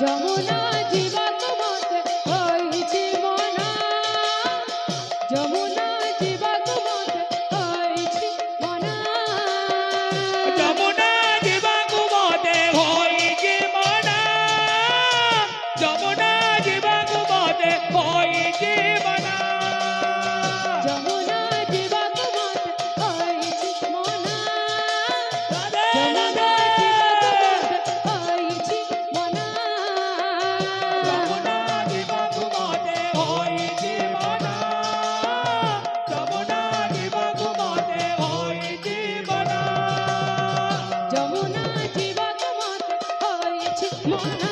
যমুনা জীবক মতে হইছি মনা যমুনা জীবক মতে হইছি মনা যমুনা জীবক মতে হইছি মনা যমুনা জীবক মতে হইছি মনা যমুনা জীবক মতে হইছি মনা যমুনা জীবক মতে হইছি মনা যমুনা জীবক মতে হইছি মনা যমুনা জীবক মতে হইছি মনা